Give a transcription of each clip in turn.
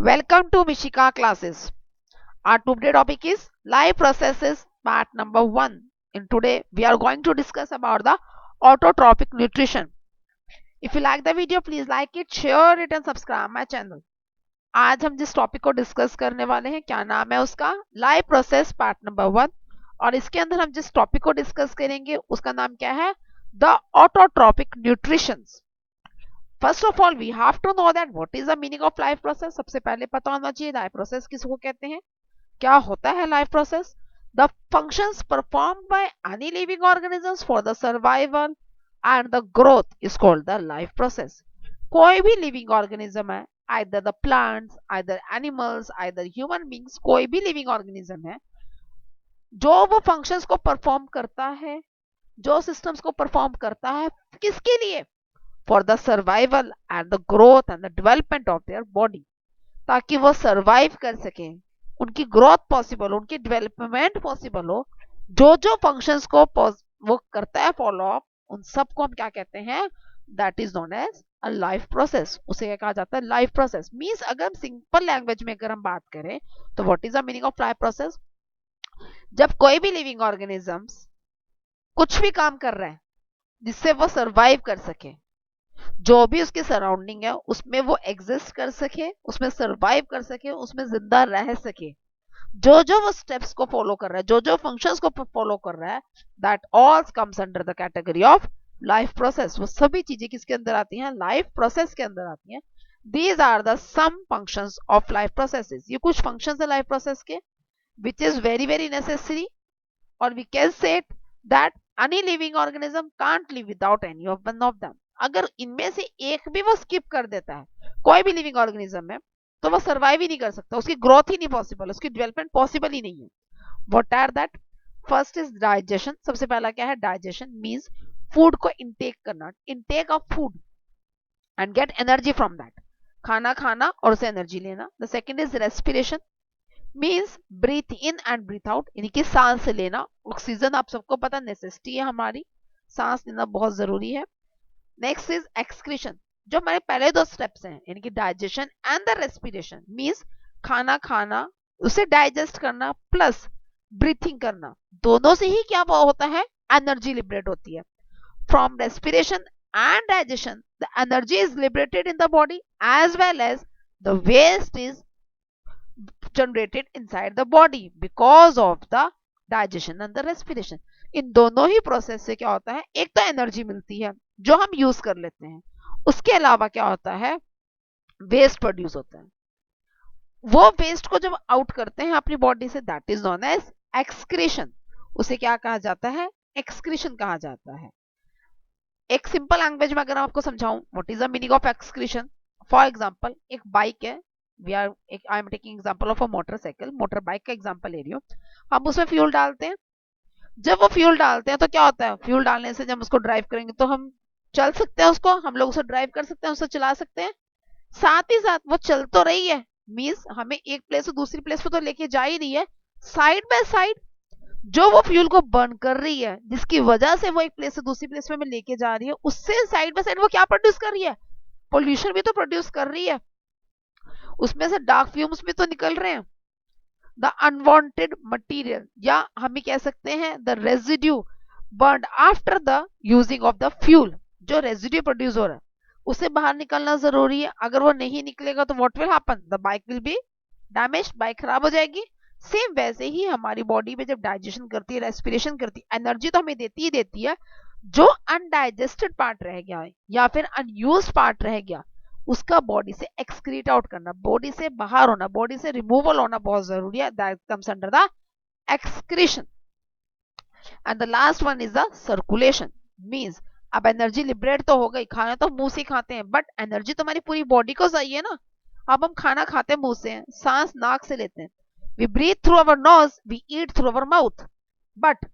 Welcome to Mishika classes. Our today topic is life processes part number 1. And today we are going to discuss about the autotrophic nutrition. If you like the video, please like it, share it and subscribe my channel. आज हम जिस topic को discuss करने वाले हैं क्या नाम है उसका लाइफ प्रोसेस पार्ट नंबर 1 और इसके अंदर हम जिस टॉपिक को डिस्कस करेंगे उसका नाम क्या है the autotrophic nutrition. First of all we have to know that what is the meaning of life process. सबसे पहले पता होना चाहिए लाइफ प्रोसेस किसको कहते हैं, क्या होता है life process. The functions performed by any living organisms for the survival and the growth is called the life process. कोई भी लिविंग ऑर्गेनिज्म है, either the plants, either animals, either human beings, कोई भी लिविंग ऑर्गेनिज्म है जो वो functions को perform करता है, जो सिस्टम्स को परफॉर्म करता है, किसके लिए, for the survival and the growth and the development of their body, ताकि वो सर्वाइव कर सके, उनकी ग्रोथ पॉसिबल हो, उनकी डेवलपमेंट पॉसिबल हो. जो जो फंक्शंस को वो करता है फॉलो अप, उन सबको हम क्या कहते हैं, that is known as a life process. उसे क्या कहा जाता है, लाइफ प्रोसेस. मींस अगर सिंपल लैंग्वेज में अगर हम बात करें तो what is the meaning of life process. जब कोई भी लिविंग ऑर्गेनिजम्स कुछ भी काम कर रहा है जिससे वो सर्वाइव कर सके, जो भी उसके सराउंडिंग है उसमें वो एग्जिस्ट कर सके, उसमें सर्वाइव कर सके, उसमें जिंदा रह सके, जो जो वो स्टेप्स को फॉलो कर रहा है, जो जो फंक्शंस को फॉलो कर रहा है, that all comes under the category of life process. वो सभी चीजें किसके अंदर आती हैं, लाइफ प्रोसेस के अंदर आती हैं. These are the some functions of life processes. ये कुछ फंक्शंस है लाइफ प्रोसेस के which is very very necessary, और we can say that any living organism can't live without any of one of them. अगर इनमें से एक भी वो स्किप कर देता है, कोई भी लिविंग ऑर्गेनिज्म है, तो वो सर्वाइव ही नहीं कर सकता, उसकी ग्रोथ ही नहीं पॉसिबल, उसकी डेवलपमेंट पॉसिबल ही नहीं है. What are that, first is digestion. सबसे पहला क्या है, डाइजेशन मींस फूड को इनटेक करना, intake of food and get energy from that, खाना खाना और उसे एनर्जी लेना. The second is respiration means breathe in and breathe out, यानी कि सांस लेना. ऑक्सीजन आप सबको पता नेसेसिटी है हमारी, सांस लेना बहुत जरूरी है. Next is excretion. जो हमारे पहले दो स्टेप्स हैं यानी कि digestion and the respiration means खाना खाना, उसे डाइजेस्ट करना प्लस ब्रीथिंग करना, दोनों से ही क्या होता है, एनर्जी लिबरेट होती है. From respiration and digestion the energy is liberated in the body as well as the waste is generated inside the body because of the digestion and the respiration. इन दोनों ही process से क्या होता है, एक तो energy मिलती है जो हम यूज कर लेते हैं, उसके अलावा क्या होता है, वेस्ट प्रोड्यूस होता है. वो वेस्ट को जब आउट करते हैं अपनी बॉडी से, that is known as excretion. उसे क्या कहा जाता है, एक्सक्रीशन कहा जाता है. एक सिंपल लैंग्वेज में अगर आपको समझाऊं what is the meaning of excretion, for example एक बाइक है, I am taking example of a motorcycle, motor bike का एग्जांपल ले रही हूँ. हम उसमें फ्यूल डालते हैं, जब वो फ्यूल डालते हैं तो क्या होता है, फ्यूल डालने से जब उसको ड्राइव करेंगे तो हम चल सकते हैं, उसको हम लोग उसे ड्राइव कर सकते हैं, उसे चला सकते हैं. साथ ही साथ वो चल तो रही है, मींस हमें एक प्लेस से दूसरी प्लेस पे तो लेके जा ही रही है. साइड बाय साइड जो वो फ्यूल को बर्न कर रही है, जिसकी वजह से वो एक प्लेस से दूसरी प्लेस में लेके जा रही है, उससे साइड बाय साइड वो क्या प्रोड्यूस कर रही है, पोल्यूशन भी तो प्रोड्यूस कर रही है. उसमें से डार्क फ्यूम्स भी तो निकल रहे हैं, द अनवांटेड मटेरियल, या हम कह सकते हैं the residue burned after the using of the fuel. जो रेजिड्यू प्रोड्यूस हो रहा है उसे बाहर निकलना जरूरी है. अगर वो नहीं निकलेगा तो what will happen, the bike will be damage, bike खराब हो जाएगी. सेम वैसे ही हमारी बॉडी में जब डाइजेशन करती है, रेस्पिरेशन करती है, एनर्जी तो हमें देती ही देती है. जो अनडाइजेस्टेड पार्ट रह गया है या फिर अनयूज्ड पार्ट रह गया, उसका बॉडी से एक्सक्रीट आउट करना, बॉडी से बाहर होना, बॉडी से रिमूवल होना बहुत जरूरी है. That comes under the excretion. And the last one is the circulation. Means अब एनर्जी लिबरेट तो हो गई, खाना तो मुंह से खाते हैं, बट एनर्जी तो हमारी पूरी बॉडी को चाहिए ना. अब हम खाना खाते हैं मुंह से, सांस नाक से लेते हैं, we breathe through our nose, we eat through our mouth, but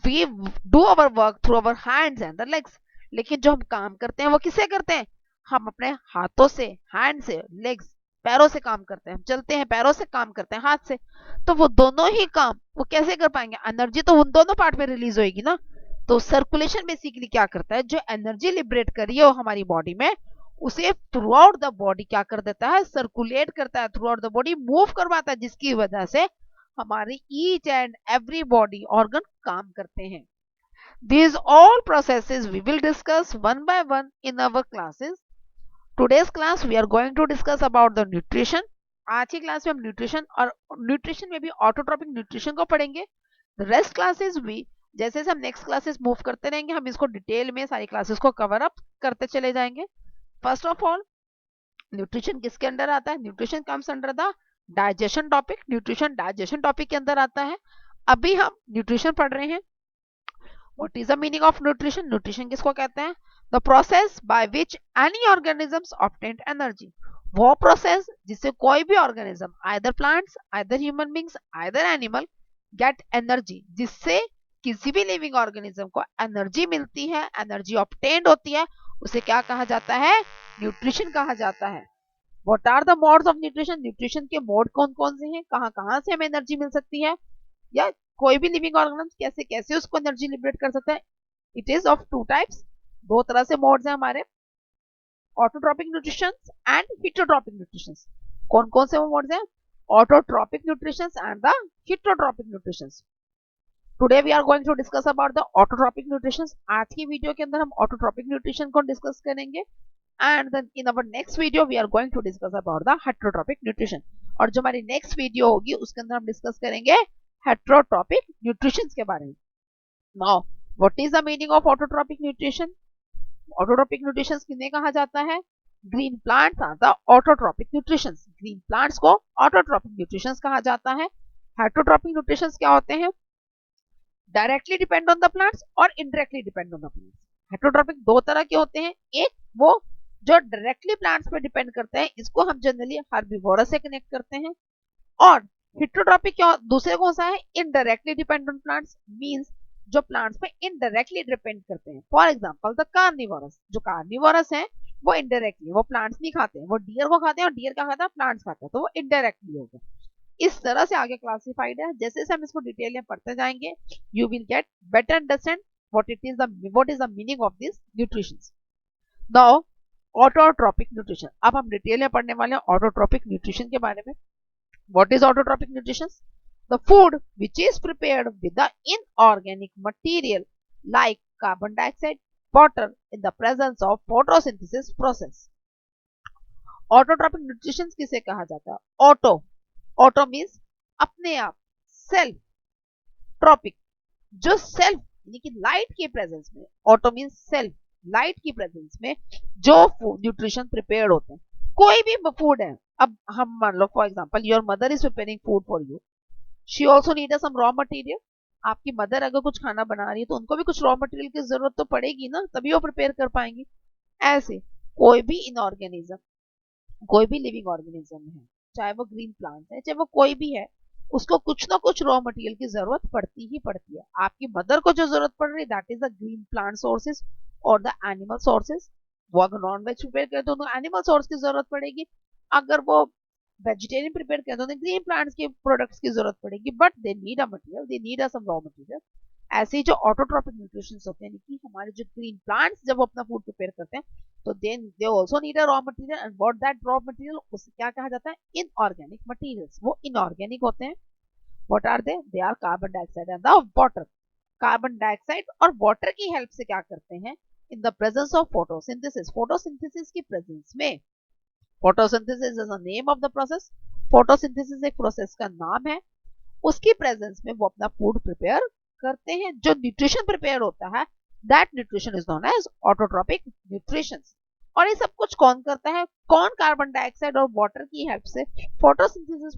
we do our work through our hands and the legs. लेकिन जो हम काम करते हैं वो किससे करते हैं, हम अपने हाथों से, हैंड से, लेग्स, पैरों से काम करते हैं. हम चलते हैं पैरों से, काम करते हैं हाथ से. तो वो दोनों ही काम वो कैसे कर पाएंगे, एनर्जी तो उन दोनों पार्ट में रिलीज होगी ना. तो सर्कुलेशन बेसिकली क्या करता है, जो एनर्जी लिबरेट करी है वो हमारी बॉडी में, उसे थ्रू आउट द बॉडी क्या कर देता है, सर्कुलेट करता है, through out the body move करवाता है, जिसकी वजह से हमारी each and every body organ काम करते हैं. These all processes we will discuss one by one in our classes. Today's class we are going to discuss about the nutrition. आज की क्लास में हम न्यूट्रिशन और न्यूट्रिशन में भी ऑटोट्रॉपिक न्यूट्रिशन को पढ़ेंगे. रेस्ट क्लासेस भी जैसे जैसे हम नेक्स्ट क्लासेस मूव करते रहेंगे, हम इसको डिटेल में सारी क्लासेस को कवर अप करते चले जाएंगे. फर्स्ट ऑफ ऑल, न्यूट्रिशन किसके अंडर आता है? Nutrition comes under the digestion topic. Nutrition digestion topic के अंदर आता है. अभी हम न्यूट्रिशन पढ़ रहे हैं. What is the meaning of nutrition? Nutrition किसको कहते हैं? The process by which any organisms obtain energy. वो प्रोसेस जिससे कोई भी organism, either plants, either human beings, either animal, get energy, जिससे किसी भी लिविंग ऑर्गेनिज्म को एनर्जी मिलती है, एनर्जी ऑब्टेन्ड होती है, उसे क्या कहा जाता है? न्यूट्रिशन कहा जाता है. What are the modes of nutrition? Nutrition के मोड कौन कौन से हैं? कहाँ कहाँ से हमें एनर्जी मिल सकती है, या कोई भी लिविंग ऑर्गेनिज्म कैसे कैसे उसको एनर्जी लिबरेट कर सकता है? It is of two types. दो तरह से मोड्स हैं हमारे, autotrophic nutrition and heterotrophic nutrition. कौन कौन से वो मोड्स हैं? Autotrophic nutrition and the heterotrophic nutrition. Today we are going to discuss about the autotrophic nutrition. आज की वीडियो के अंदर हम ऑटोट्रॉपिक न्यूट्रिशन को डिस्कस करेंगे, and then in our next video we are going to discuss about the heterotrophic nutrition. और जो हमारी नेक्स्ट वीडियो होगी उसके अंदर हम डिस्कस करेंगे हेटेरोट्रॉपिक न्यूट्रिशन के बारे में. Now what is the meaning of autotrophic nutrition? Autotrophic nutrition किन्हें कहा जाता है? Green plants are the autotrophic nutrition. Green plants को ऑटोट्रॉपिक न्यूट्रिशन कहा जाता है. हेटेरोट्रॉपिक न्यूट्रिशन क्या होते हैं? Directly depend on the plants और indirectly depend on the plants. Heterotrophic दो तरह के होते हैं. एक वो जो डायरेक्टली प्लांट्स पे डिपेंड करते हैं, इसको हम जनरली हर्बिवोरस से कनेक्ट करते हैं. और हिटरोट्रॉपिक क्या दूसरे कौन सा है? Indirectly depend on plants, means जो प्लांट्स पे इनडायरेक्टली डिपेंड करते हैं. For example the carnivorous. जो कार्निवोरस है वो इनडायरेक्टली, वो प्लांट्स नहीं खाते हैं, वो डियर को खाते हैं, और डियर क्या खाता है? प्लांट्स खाता है, तो वो इनडायरेक्टली हो गया. इस तरह से आगे क्लासिफाइड है. जैसे जैसे हम इसको डिटेल में पढ़ते जाएंगे, you will get better understand what is the meaning of this nutrition. Now autotrophic nutrition. अब हम डिटेल में पढ़ने वाले हैं ऑटोट्रॉपिक न्यूट्रिशन के बारे में. What is autotrophic nutrition? The food which is prepared with the inorganic material like carbon dioxide, water in the presence of photosynthesis process. Autotrophic nutrition किसे कहा जाता है? ऑटो मीन्स अपने आप, सेल्फ, ट्रॉपिक जो सेल्फ यानी कि लाइट के प्रेजेंस में, ऑटो मीन्स सेल्फ, लाइट की प्रेजेंस में जो न्यूट्रिशन प्रिपेयर्ड होते हैं. कोई भी फूड है. अब हम मान लो for example your mother is preparing food for you, she also need some raw material. आपकी मदर अगर कुछ खाना बना रही है तो उनको भी कुछ रॉ मटेरियल की जरूरत तो पड़ेगी ना, तभी वो प्रिपेयर कर पाएंगी. ऐसे कोई भी इनऑर्गेनिज्म, कोई भी लिविंग ऑर्गेनिज्म है, चाहे वो ग्रीन प्लांट है, चाहे वो कोई भी है, उसको कुछ ना कुछ रॉ मटेरियल की जरूरत पड़ती ही पड़ती है. आपकी मदर को जो जरूरत पड़ रही है that is the green plant sources और द एनिमल सोर्सेज. वो अगर नॉन वेज प्रिपेयर करे तो उनको एनिमल सोर्स की जरूरत पड़ेगी. अगर वो वेजिटेरियन प्रिपेयर करे तो उन्हें ग्रीन प्लांट्स के प्रोडक्ट्स की जरूरत पड़ेगी. But they need a material, they need a some raw material. ऐसे ही जो ऑटोट्रॉपिक न्यूट्रिशन होते हैं, कि हमारे जो ग्रीन प्लांट्स जब अपना फूड प्रिपेयर करते हैं तो then they also need a raw material. And what that raw material, उसे क्या कहा जाता है? Inorganic materials. वो इनऑर्गेनिक होते हैं. What are they? They are carbon dioxide and the water. Carbon dioxide और वाटर की हेल्प से क्या करते हैं? इन the presence of photosynthesis. Photosynthesis की प्रेजेंस में, photosynthesis is the name of the process. Photosynthesis एक प्रोसेस का नाम है. उसकी प्रेजेंस में वो अपना फूड प्रिपेयर करते हैं. जो न्यूट्रिशन प्रिपेयर होता है that nutrition is known as autotrophic nutrition. और ये सब कुछ कौन करता है? कौन कार्बन डाइऑक्साइड और वाटर की हेल्प से फोटोसिंथेसिस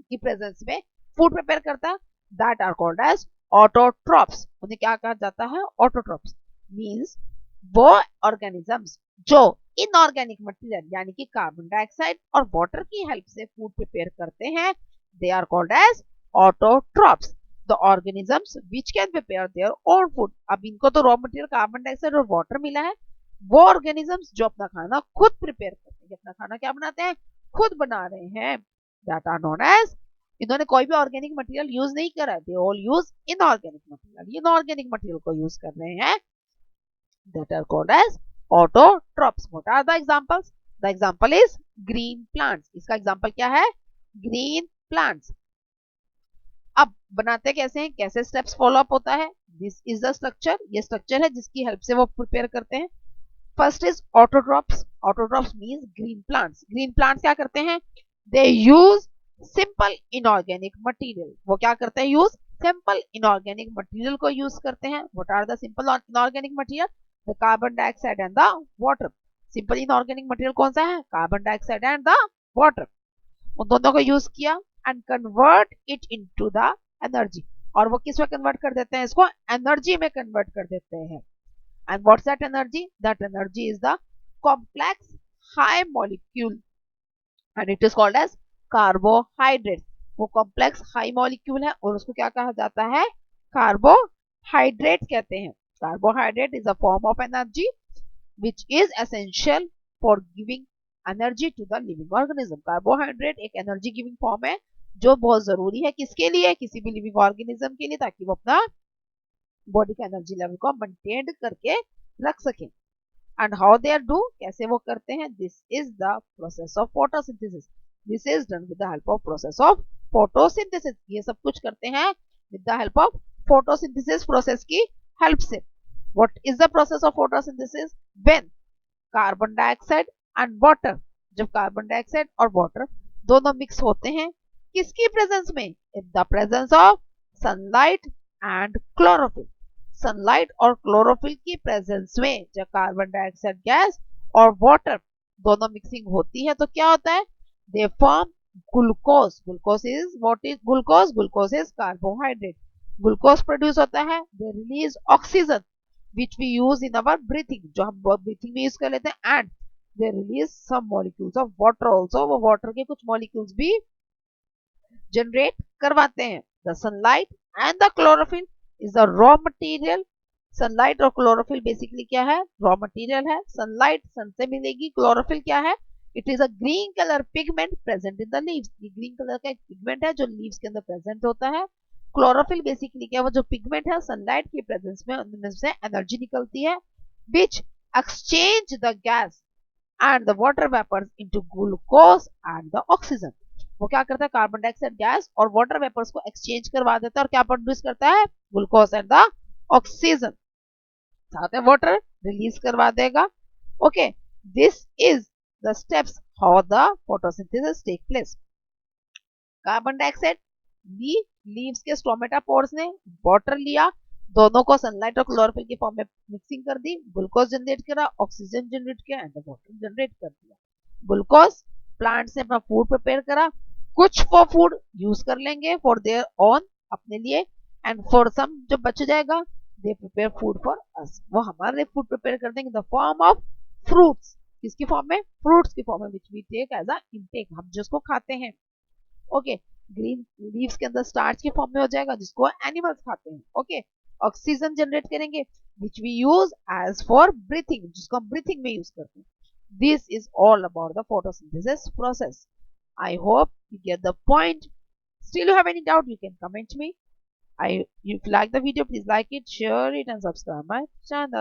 की प्रेजेंस में फूड प्रिपेयर करता है. That are called as autotrophs. उन्हें क्या कहा जाता है? ऑटोट्रॉप्स. मींस वो ऑर्गेनिजम्स जो इनऑर्गेनिक मटेरियल यानी कि कार्बन डाइऑक्साइड और वाटर की हेल्प से फूड प्रिपेयर करते हैं, they are called as autotrophs. The organisms which can prepare their own food. अब इनको तो रॉ मटेरियल कार्बन डाइऑक्साइड और वाटर मिला है. वो ऑर्गेनिजम्स जो अपना खाना खुद प्रिपेयर करते हैं, अपना खाना क्या बनाते हैं? खुद बना रहे हैं. That are known as, इन्होंने कोई भी ऑर्गेनिक मटेरियल यूज नहीं करा. They all use inorganic material. Inorganic material को यूज कर रहे हैं. That are called as autotrophs. What are the examples? The example is green plants. इसका example क्या है? Green plants. अब बनाते कैसे हैं, कैसे स्टेप्स फॉलो अप होता है? This is the structure. ये स्ट्रक्चर है जिसकी हेल्प से वो प्रिपेयर करते हैं. First is autotrophs. Autotrophs means green plants. Green plants क्या करते हैं? They use simple inorganic material. वो क्या करते हैं? यूज सिंपल इनऑर्गेनिक मटेरियल को यूज करते हैं. What are the simple inorganic material? The carbon dioxide and the water. Simple inorganic material कौन सा है? Carbon dioxide and the water. उन दोनों को यूज किया and convert it into the energy. और वो किस में कन्वर्ट कर देते हैं? इसको एनर्जी में कन्वर्ट कर देते हैं. And what's that energy? That energy is the complex high molecule and it is called as carbohydrate. वो complex high molecule है और उसको क्या कहा जाता है? Carbohydrate कहते हैं. Carbohydrate is a form of energy which is essential for giving energy to the living organism. Carbohydrate एक energy giving form है जो बहुत जरूरी है किसके लिए? किसी भी living organism के लिए, ताकि वो अपना बॉडी का एनर्जी लेवल को मेंटेन करके रख सकें. And how they are do, कैसे वो करते हैं? This is the process of photosynthesis. This is done with the help of process of photosynthesis. ये सब कुछ करते हैं with the help of photosynthesis process की हेल्प से. What is the process of photosynthesis? When carbon dioxide and water, जब carbon dioxide और water दोनों मिक्स होते हैं किसकी प्रेजेंस में? In the presence of sunlight and chlorophyll. Sunlight और क्लोरोफिल की प्रेजेंस में जब कार्बन डाइऑक्साइड गैस और वाटर दोनों मिक्सिंग होती है तो क्या होता है? They form glucose. Glucose is what is glucose? Glucose is carbohydrate. Glucose produce होता है. They release oxygen which we use in our breathing, जो हम ब्रीथिंग में यूज कर लेते हैं. And they release some molecules of water also. वो water के कुछ मॉलिक्यूल्स भी जनरेट करवाते हैं. The sunlight and the chlorophyll is the raw material. Sunlight और क्लोरोफिल बेसिकली क्या है? रॉ मटेरियल है. सनलाइट सन से मिलेगी. क्लोरोफिल क्या है? It is a green colour pigment present in the leaves. ये ग्रीन कलर का एक पिगमेंट है जो लीव्स के अंदर प्रेजेंट होता है. क्लोरोफिल बेसिकली क्या है? वो जो पिगमेंट है सनलाइट की प्रेजेंस में उनमें से एनर्जी निकलती है which exchange the gas and the water vapours into glucose and the oxygen. वो क्या करता है? कार्बन डाइऑक्साइड गैस और वाटर वेपर्स को एक्सचेंज करवा देता है और क्या प्रोड्यूस करता है? Glucose and the oxygen. साथ में वाटर रिलीज करवा देगा. Okay, this is the steps how the photosynthesis take place. Carbon dioxide leaves के स्टोमेटा पोर्स ने वाटर लिया, दोनों को सनलाइट और क्लोरोफिल की फॉर्म में मिक्सिंग कर दी, ग्लूकोज जनरेट करा, ऑक्सीजन जनरेट किया एंड वाटर जनरेट कर दिया. ग्लूकोज प्लांट से अपना फूड प्रिपेयर करा. कुछ वो फूड यूज कर लेंगे फॉर देयर ओन, अपने लिए, एंड फॉर सम जो बच जाएगा they prepare food for us. वो हमारे फूड प्रिपेयर कर देंगे द फॉर्म ऑफ फ्रूट्स. किसकी फॉर्म में? फ्रूट्स की फॉर्म में which we take as a intake, हम जिसको खाते हैं. ओके, ग्रीन लीव्स के अंदर स्टार्च की फॉर्म में हो जाएगा जिसको एनिमल्स खाते हैं. ओके, ऑक्सीजन जनरेट करेंगे which we use as for breathing, जिसको हम ब्रीथिंग में यूज करते हैं. This is all about the photosynthesis process. I hope you get the point. Still you have any doubt, you can comment me. If you like the video, please like it, share it and subscribe my channel.